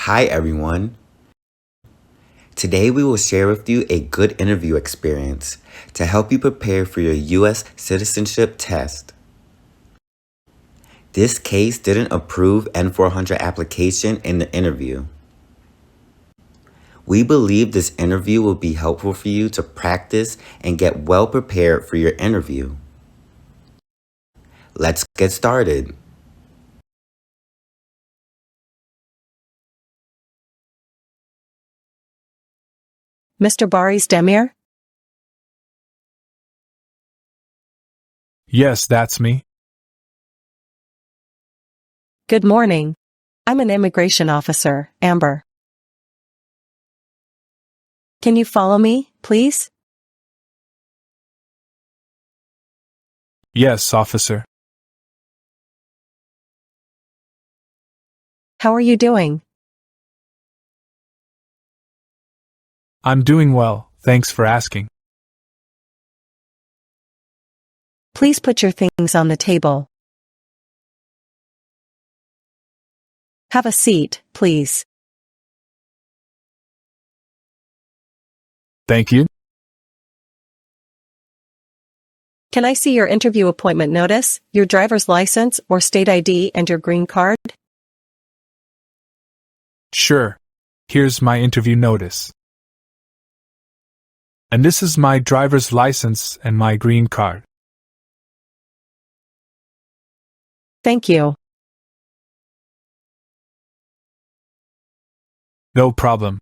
Hi everyone. Today we will share with you a good interview experience to help you prepare for your US Citizenship Test. This case didn't approve N400 application in the interview. We believe this interview will be helpful for you to practice and get well prepared for your interview. Let's get started. Mr. Baris Demir? Yes, that's me. Good morning. I'm an immigration officer, Amber. Can you follow me, please? Yes, officer. How are you doing? I'm doing well, thanks for asking. Please put your things on the table. Have a seat, please. Thank you. Can I see your interview appointment notice, your driver's license or state ID and your green card? Sure. Here's my interview notice. And this is my driver's license and my green card. Thank you. No problem.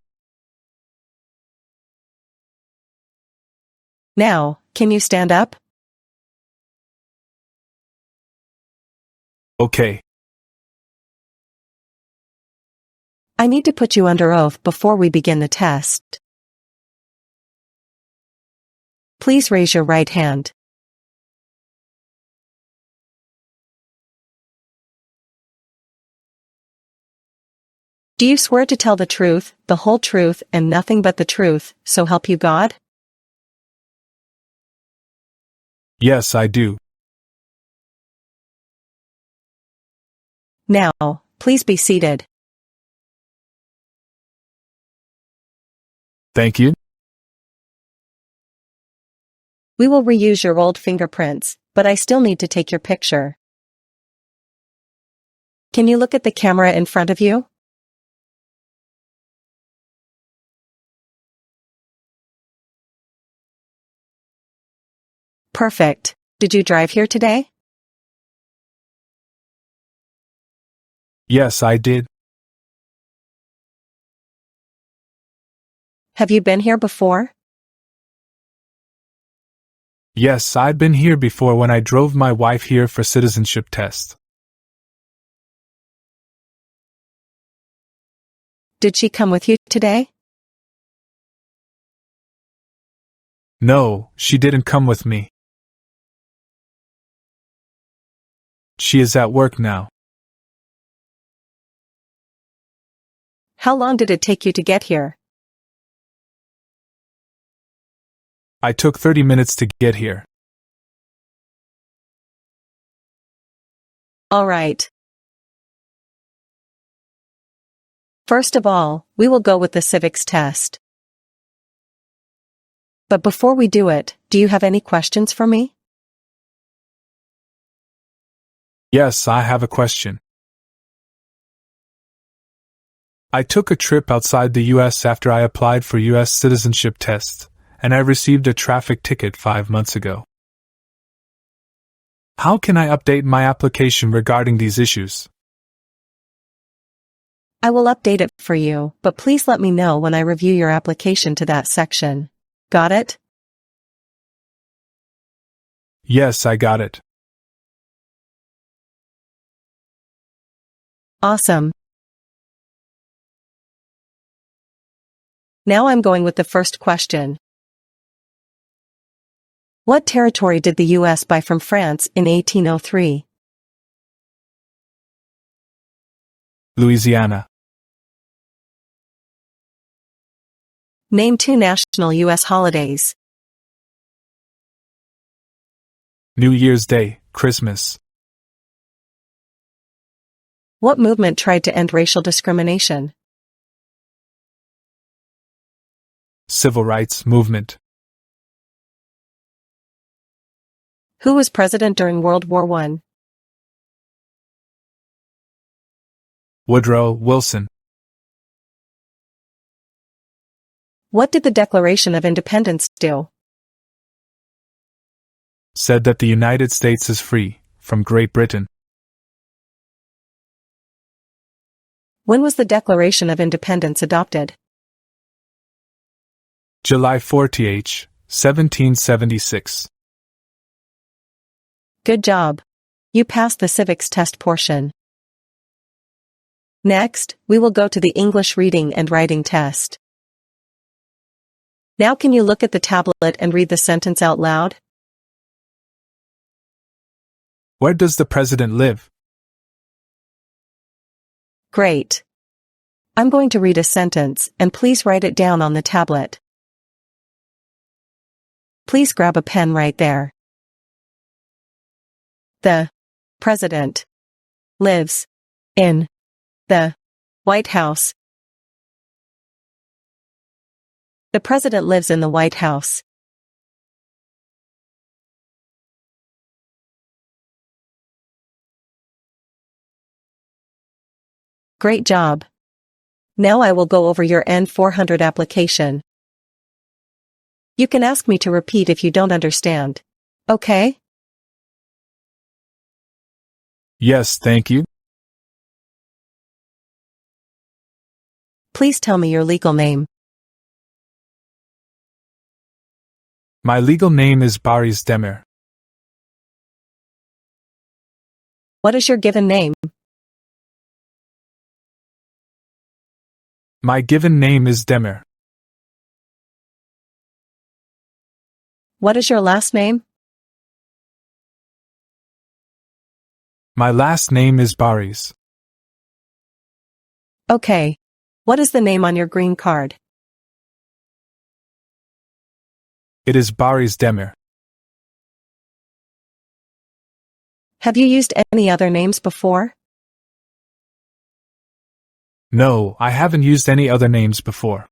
Now, can you stand up? Okay. I need to put you under oath before we begin the test. Please raise your right hand. Do you swear to tell the truth, the whole truth, and nothing but the truth, so help you God? Yes, I do. Now, please be seated. Thank you. We will reuse your old fingerprints, but I still need to take your picture. Can you look at the camera in front of you? Perfect. Did you drive here today? Yes, I did. Have you been here before? Yes, I'd been here before when I drove my wife here for citizenship test. Did she come with you today? No, she didn't come with me. She is at work now. How long did it take you to get here? I took 30 minutes to get here. All right. First of all, we will go with the Civics test. But before we do it, do you have any questions for me? Yes, I have a question. I took a trip outside the US after I applied for US Citizenship Test, and I received a traffic ticket 5 months ago. How can I update my application regarding these issues? I will update it for you, but please let me know when I review your application to that section. Got it? Yes, I got it. Awesome. Now I'm going with the first question. What territory did the US buy from France in 1803? Louisiana. Name 2 national US holidays. New Year's Day, Christmas. What movement tried to end racial discrimination? Civil rights movement. Who was president during World War I? Woodrow Wilson. What did the Declaration of Independence do? Said that the United States is free from Great Britain. When was the Declaration of Independence adopted? July 4th, 1776. Good job. You passed the civics test portion. Next, we will go to the English reading and writing test. Now can you look at the tablet and read the sentence out loud? Where does the president live? Great. I'm going to read a sentence, and please write it down on the tablet. Please grab a pen right there. The president lives in the White House. The president lives in the White House. Great job. Now I will go over your N400 application. You can ask me to repeat if you don't understand. Okay? Yes, thank you. Please tell me your legal name. My legal name is Boris Demir. What is your given name? My given name is Demir. What is your last name? My last name is Boris. Okay. What is the name on your green card? It is Boris Demir. Have you used any other names before? No, I haven't used any other names before.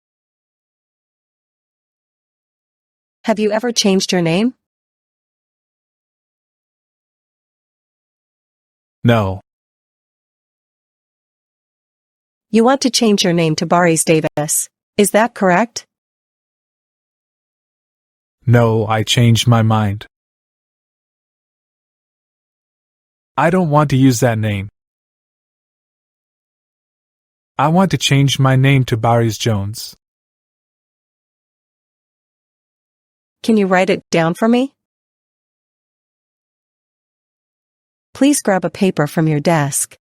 Have you ever changed your name? No. You want to change your name to Boris Davis. Is that correct? No, I changed my mind. I don't want to use that name. I want to change my name to Boris Jones. Can you write it down for me? Please grab a paper from your desk.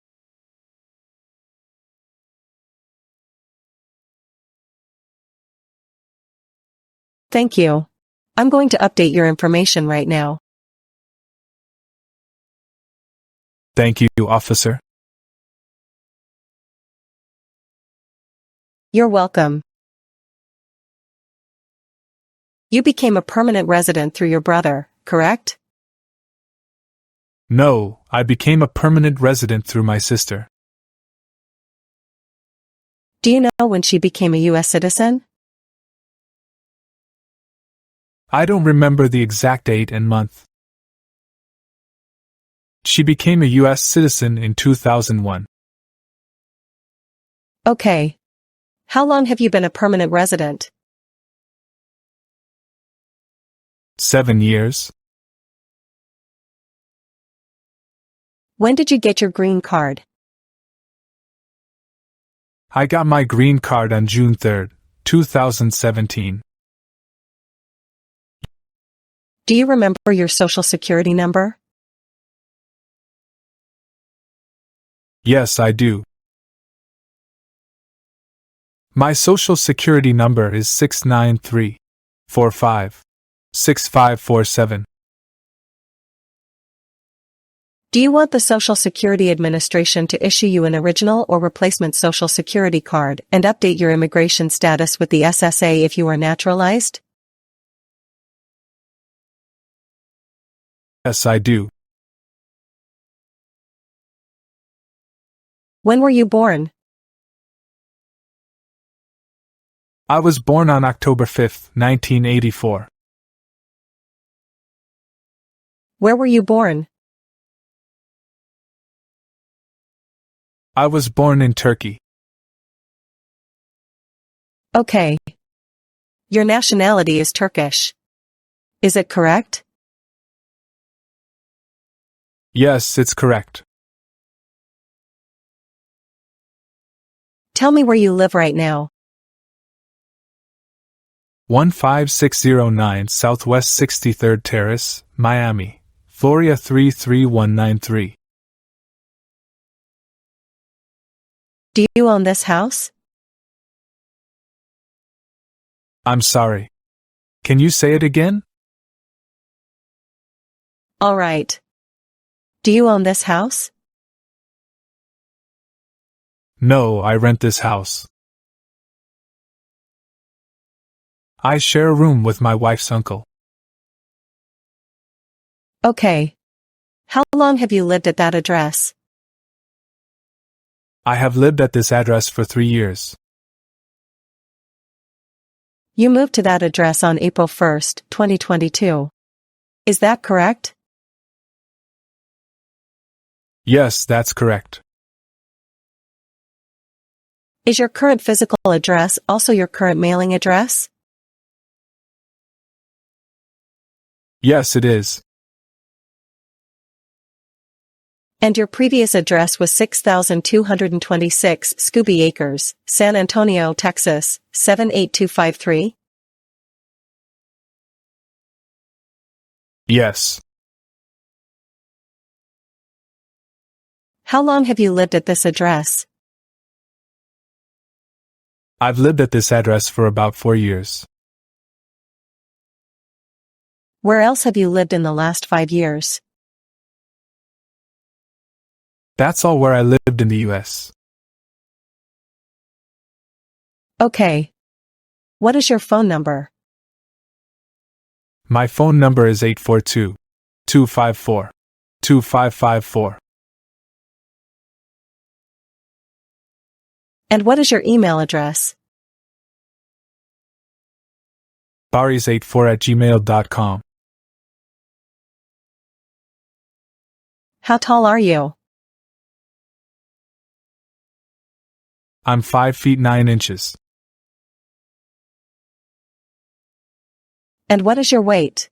Thank you. I'm going to update your information right now. Thank you, officer. You're welcome. You became a permanent resident through your brother, correct? No, I became a permanent resident through my sister. Do you know when she became a US citizen? I don't remember the exact date and month. She became a US citizen in 2001. Okay. How long have you been a permanent resident? 7 years. When did you get your green card? I got my green card on June 3rd, 2017. Do you remember your social security number? Yes, I do. My social security number is 693-45-6547. Do you want the Social Security Administration to issue you an original or replacement social security card and update your immigration status with the SSA if you are naturalized? Yes, I do. When were you born? I was born on October 5, 1984. Where were you born? I was born in Turkey. Okay. Your nationality is Turkish. Is it correct? Yes, it's correct. Tell me where you live right now. 15609 Southwest 63rd Terrace, Miami, Florida 33193. Do you own this house? I'm sorry. Can you say it again? All right. Do you own this house? No, I rent this house. I share a room with my wife's uncle. Okay. How long have you lived at that address? I have lived at this address for 3 years. You moved to that address on April 1st, 2022. Is that correct? Yes, that's correct. Is your current physical address also your current mailing address? Yes, it is. And your previous address was 6226 Scooby Acres, San Antonio, Texas, 78253? Yes. How long have you lived at this address? I've lived at this address for about 4 years. Where else have you lived in the last 5 years? That's all where I lived in the US. Okay. What is your phone number? My phone number is 842-254-2554. And what is your email address? baris84@gmail.com. How tall are you? I'm 5 feet 9 inches. And what is your weight?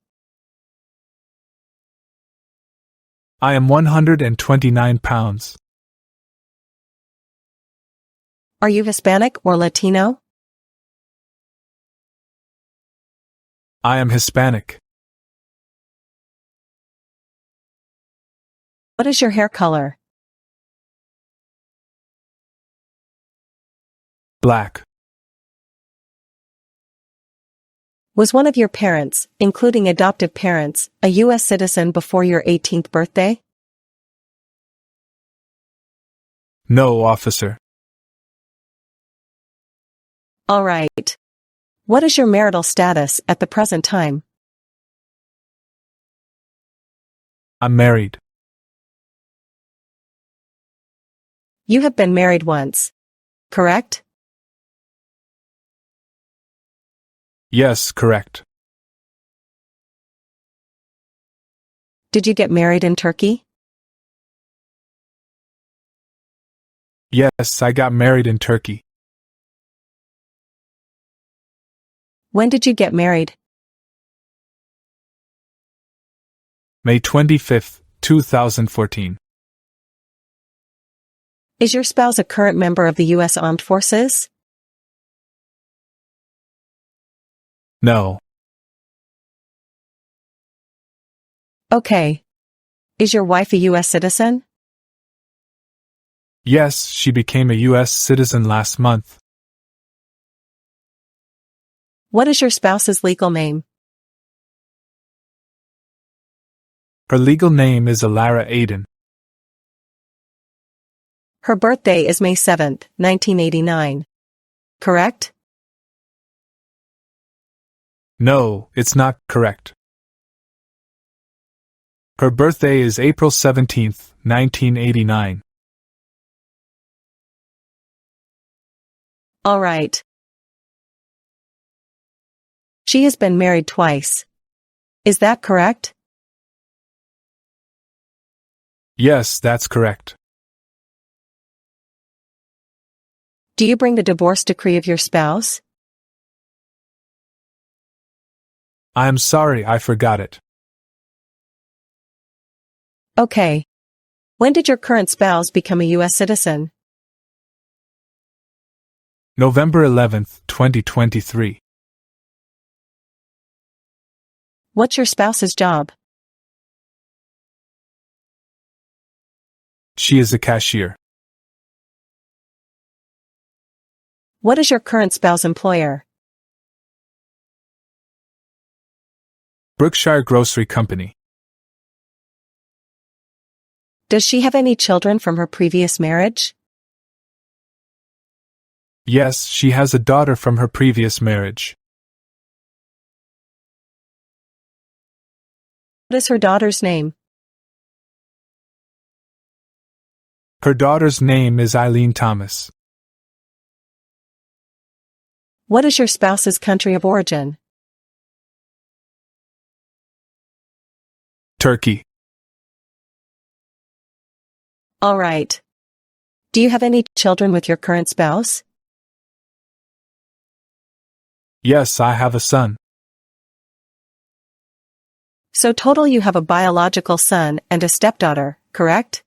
I am 129 pounds. Are you Hispanic or Latino? I am Hispanic. What is your hair color? Black. Was one of your parents, including adoptive parents, a U.S. citizen before your 18th birthday? No, officer. All right. What is your marital status at the present time? I'm married. You have been married once, correct? Yes, correct. Did you get married in Turkey? Yes, I got married in Turkey. When did you get married? May 25, 2014. Is your spouse a current member of the U.S. Armed Forces? No. Okay. Is your wife a U.S. citizen? Yes, she became a U.S. citizen last month. What is your spouse's legal name? Her legal name is Alara Aiden. Her birthday is May 7, 1989. Correct? No, it's not correct. Her birthday is April 17, 1989. All right. She has been married twice. Is that correct? Yes, that's correct. Do you bring the divorce decree of your spouse? I'm sorry, I forgot it. Okay. When did your current spouse become a US citizen? November 11th, 2023. What's your spouse's job? She is a cashier. What is your current spouse's employer? Brookshire Grocery Company. Does she have any children from her previous marriage? Yes, she has a daughter from her previous marriage. What is her daughter's name? Her daughter's name is Eileen Thomas. What is your spouse's country of origin? Turkey. All right. Do you have any children with your current spouse? Yes, I have a son. So total you have a biological son and a stepdaughter, correct?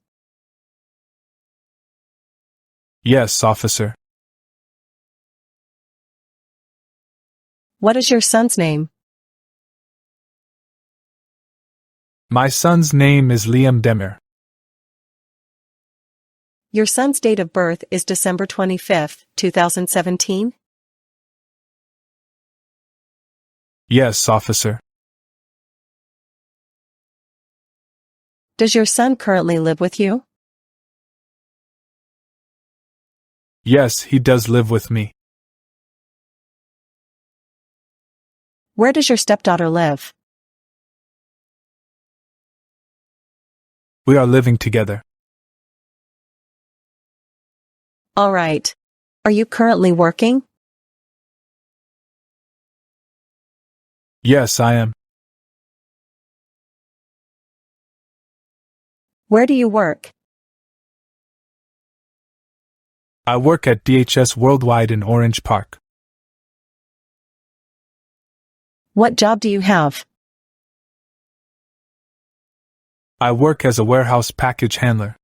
Yes, officer. What is your son's name? My son's name is Liam Demer. Your son's date of birth is December 25th, 2017? Yes, officer. Does your son currently live with you? Yes, he does live with me. Where does your stepdaughter live? We are living together. All right. Are you currently working? Yes, I am. Where do you work? I work at DHS Worldwide in Orange Park. What job do you have? I work as a warehouse package handler.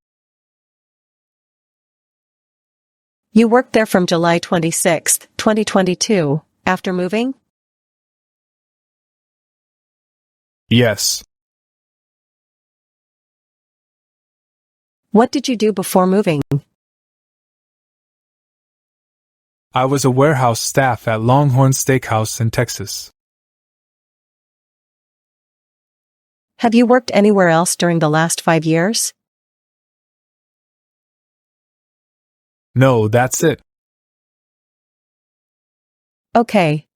You worked there from July 26th, 2022, after moving? Yes. What did you do before moving? I was a warehouse staff at Longhorn Steakhouse in Texas. Have you worked anywhere else during the last 5 years? No, that's it. Okay.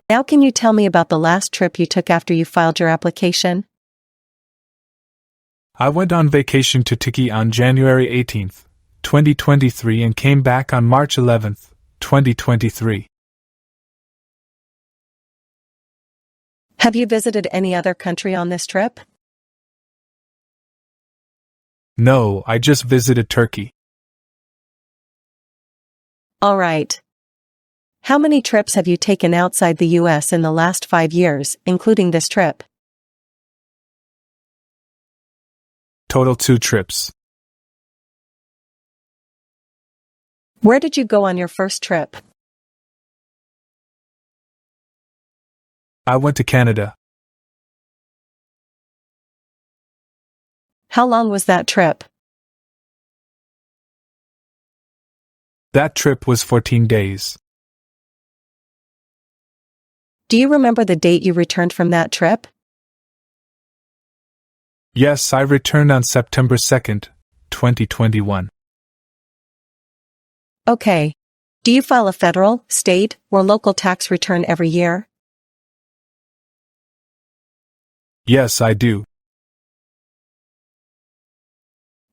Now can you tell me about the last trip you took after you filed your application? I went on vacation to Turkey on January 18th, 2023 and came back on March 11th, 2023. Have you visited any other country on this trip? No, I just visited Turkey. All right. How many trips have you taken outside the US in the last 5 years, including this trip? Total 2 trips. Where did you go on your first trip? I went to Canada. How long was that trip? That trip was 14 days. Do you remember the date you returned from that trip? Yes, I returned on September 2nd, 2021. Okay. Do you file a federal, state, or local tax return every year? Yes, I do.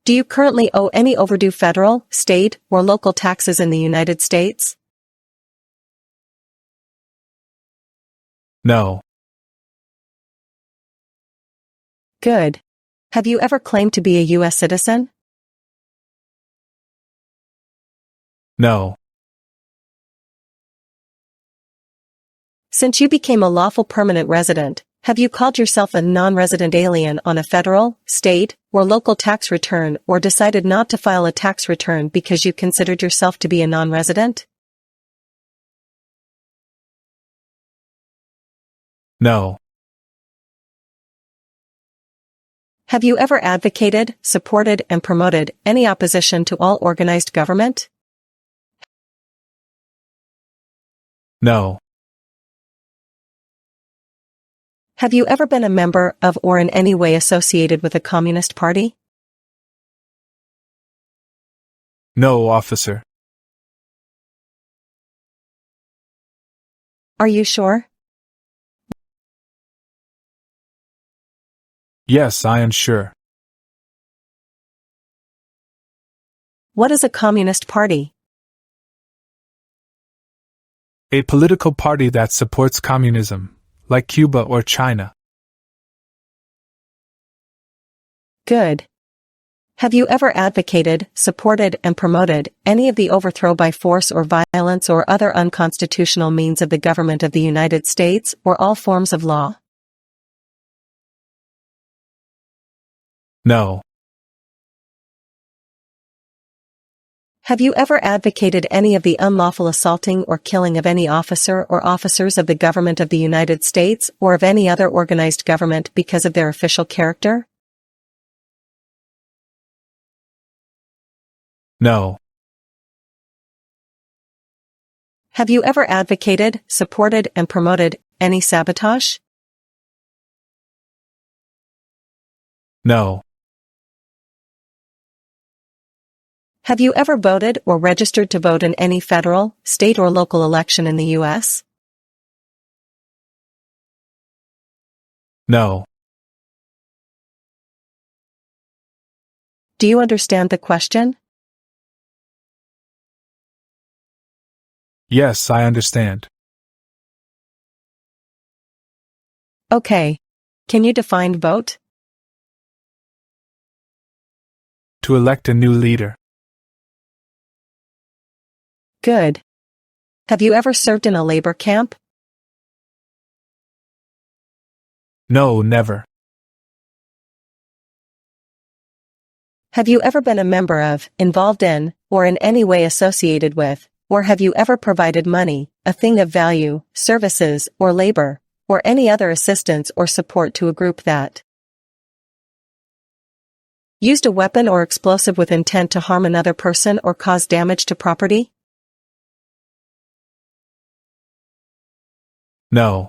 Do you currently owe any overdue federal, state, or local taxes in the United States? No. Good. Have you ever claimed to be a US citizen? No. Since you became a lawful permanent resident, have you called yourself a non-resident alien on a federal, state, or local tax return or decided not to file a tax return because you considered yourself to be a non-resident? No. Have you ever advocated, supported, and promoted any opposition to all organized government? No. Have you ever been a member of or in any way associated with a communist party? No, officer. Are you sure? Yes, I am sure. What is a communist party? A political party that supports communism, like Cuba or China. Good. Have you ever advocated, supported, and promoted any of the overthrow by force or violence or other unconstitutional means of the government of the United States or all forms of law? No. Have you ever advocated any of the unlawful assaulting or killing of any officer or officers of the government of the United States or of any other organized government because of their official character? No. Have you ever advocated, supported, and promoted any sabotage? No. Have you ever voted or registered to vote in any federal, state, or local election in the U.S.? No. Do you understand the question? Yes, I understand. Okay. Can you define vote? To elect a new leader. Good. Have you ever served in a labor camp? No, never. Have you ever been a member of, involved in, or in any way associated with, or have you ever provided money, a thing of value, services, or labor, or any other assistance or support to a group that used a weapon or explosive with intent to harm another person or cause damage to property? No.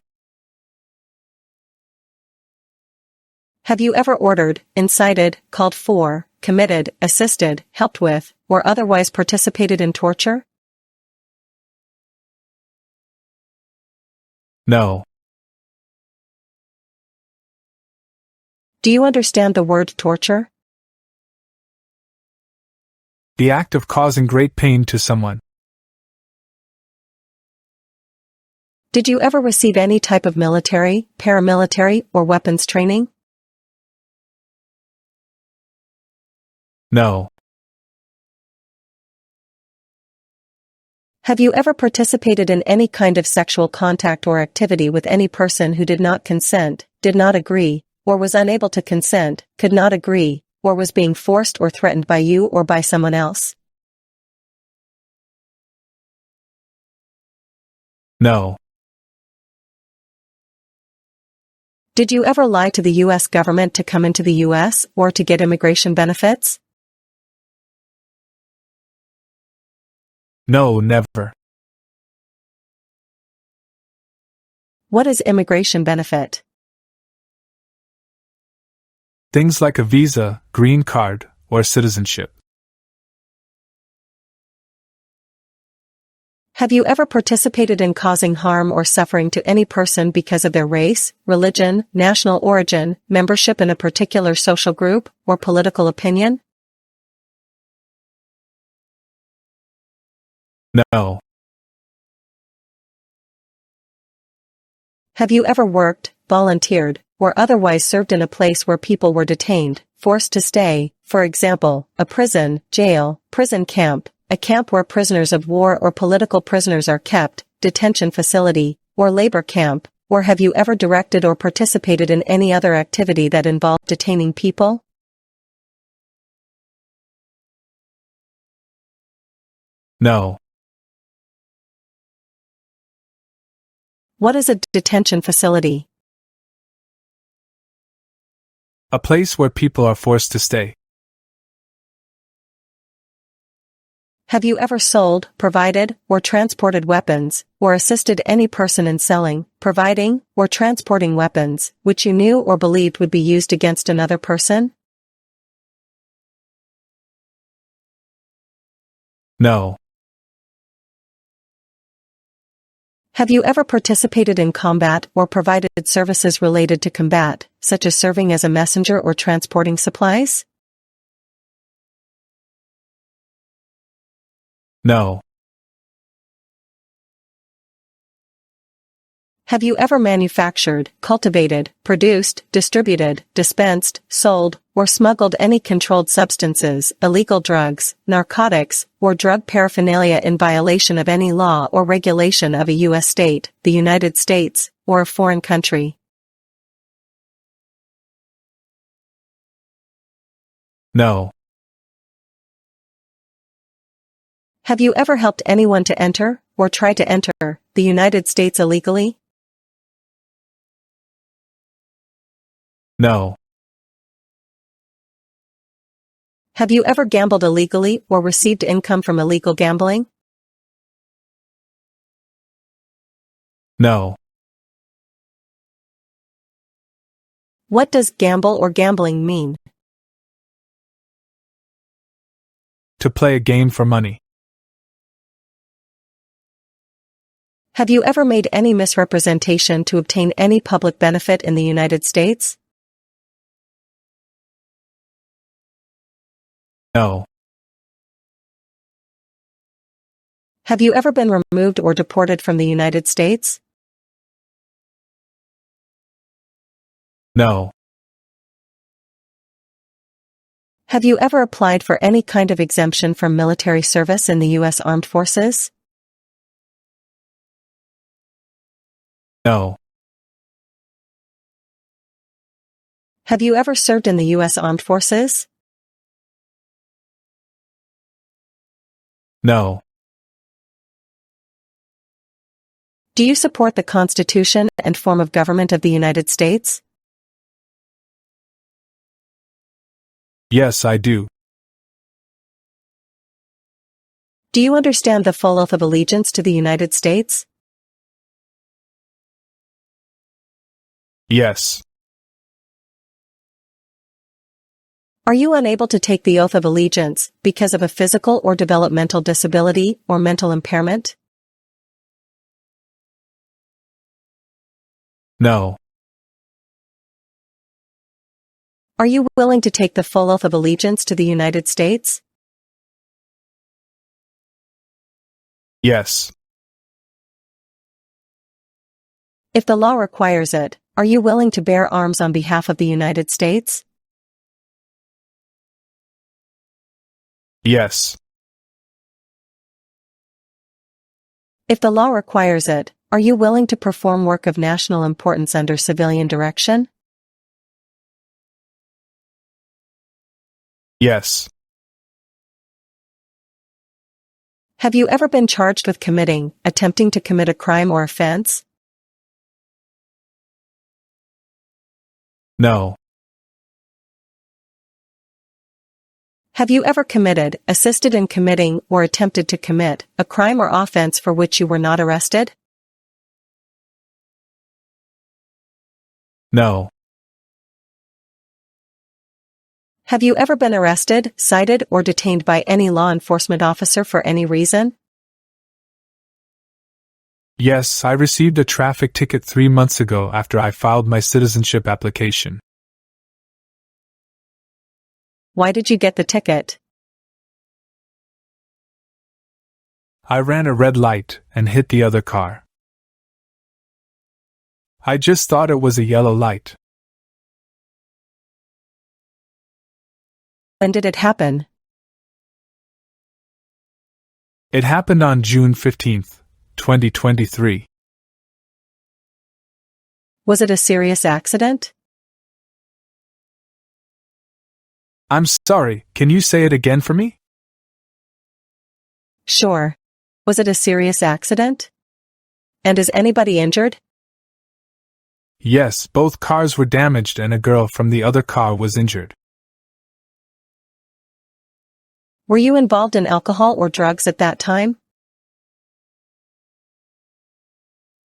Have you ever ordered, incited, called for, committed, assisted, helped with, or otherwise participated in torture? No. Do you understand the word torture? The act of causing great pain to someone. Did you ever receive any type of military, paramilitary, or weapons training? No. Have you ever participated in any kind of sexual contact or activity with any person who did not consent, did not agree, or was unable to consent, could not agree, or was being forced or threatened by you or by someone else? No. Did you ever lie to the U.S. government to come into the U.S. or to get immigration benefits? No, never. What is immigration benefit? Things like a visa, green card, or citizenship. Have you ever participated in causing harm or suffering to any person because of their race, religion, national origin, membership in a particular social group, or political opinion? No. Have you ever worked, volunteered, or otherwise served in a place where people were detained, forced to stay, for example, a prison, jail, prison camp, a camp where prisoners of war or political prisoners are kept, detention facility, or labor camp, or have you ever directed or participated in any other activity that involved detaining people? No. What is a detention facility? A place where people are forced to stay. Have you ever sold, provided, or transported weapons, or assisted any person in selling, providing, or transporting weapons, which you knew or believed would be used against another person? No. Have you ever participated in combat or provided services related to combat, such as serving as a messenger or transporting supplies? No. Have you ever manufactured, cultivated, produced, distributed, dispensed, sold, or smuggled any controlled substances, illegal drugs, narcotics, or drug paraphernalia in violation of any law or regulation of a U.S. state, the United States, or a foreign country? No. Have you ever helped anyone to enter, or try to enter, the United States illegally? No. Have you ever gambled illegally or received income from illegal gambling? No. What does gamble or gambling mean? To play a game for money. Have you ever made any misrepresentation to obtain any public benefit in the United States? No. Have you ever been removed or deported from the United States? No. Have you ever applied for any kind of exemption from military service in the U.S. Armed Forces? No. Have you ever served in the U.S. Armed Forces? No. Do you support the Constitution and form of government of the United States? Yes, I do. Do you understand the full oath of allegiance to the United States? Yes. Are you unable to take the oath of allegiance because of a physical or developmental disability or mental impairment? No. Are you willing to take the full oath of allegiance to the United States? Yes. If the law requires it, are you willing to bear arms on behalf of the United States? Yes. If the law requires it, are you willing to perform work of national importance under civilian direction? Yes. Have you ever been charged with attempting to commit a crime or offense? No. Have you ever committed, assisted in committing, or attempted to commit a crime or offense for which you were not arrested? No. Have you ever been arrested, cited, or detained by any law enforcement officer for any reason? Yes, I received a traffic ticket 3 months ago after I filed my citizenship application. Why did you get the ticket? I ran a red light and hit the other car. I just thought it was a yellow light. When did it happen? It happened on June 15th, 2023. Was it a serious accident? I'm sorry, can you say it again for me? Sure. Was it a serious accident? And is anybody injured? Yes, both cars were damaged and a girl from the other car was injured. Were you involved in alcohol or drugs at that time?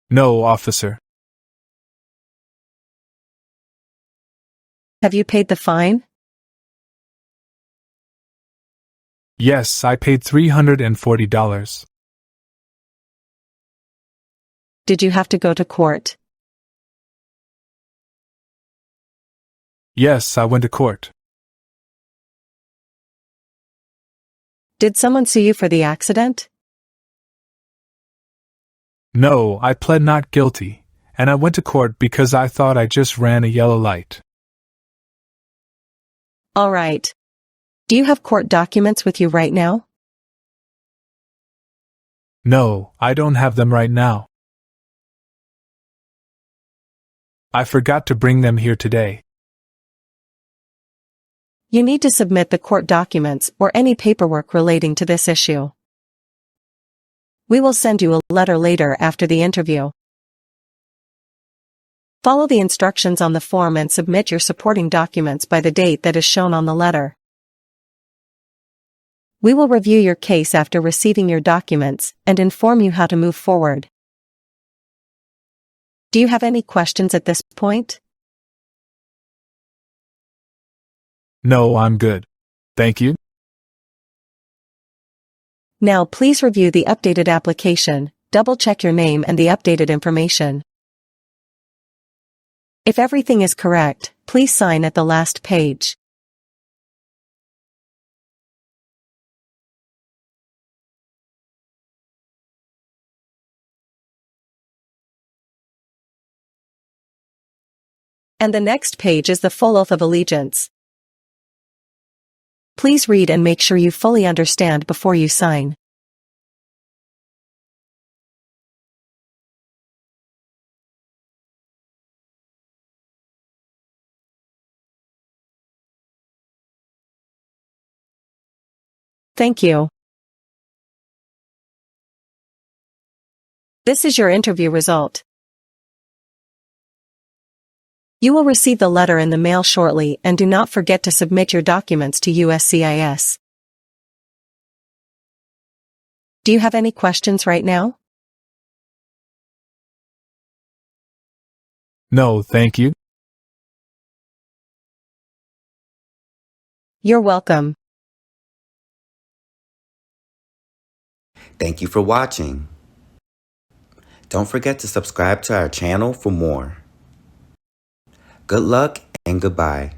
No, officer. Have you paid the fine? Yes, I paid $340. Did you have to go to court? Yes, I went to court. Did someone sue you for the accident? No, I pled not guilty, and I went to court because I thought I just ran a yellow light. All right. Do you have court documents with you right now? No, I don't have them right now. I forgot to bring them here today. You need to submit the court documents or any paperwork relating to this issue. We will send you a letter later after the interview. Follow the instructions on the form and submit your supporting documents by the date that is shown on the letter. We will review your case after receiving your documents and inform you how to move forward. Do you have any questions at this point? No, I'm good. Thank you. Now please review the updated application, double-check your name and the updated information. If everything is correct, please sign at the last page. And the next page is the full oath of allegiance. Please read and make sure you fully understand before you sign. Thank you. This is your interview result. You will receive the letter in the mail shortly, and do not forget to submit your documents to USCIS. Do you have any questions right now? No, thank you. You're welcome. Thank you for watching. Don't forget to subscribe to our channel for more. Good luck and goodbye.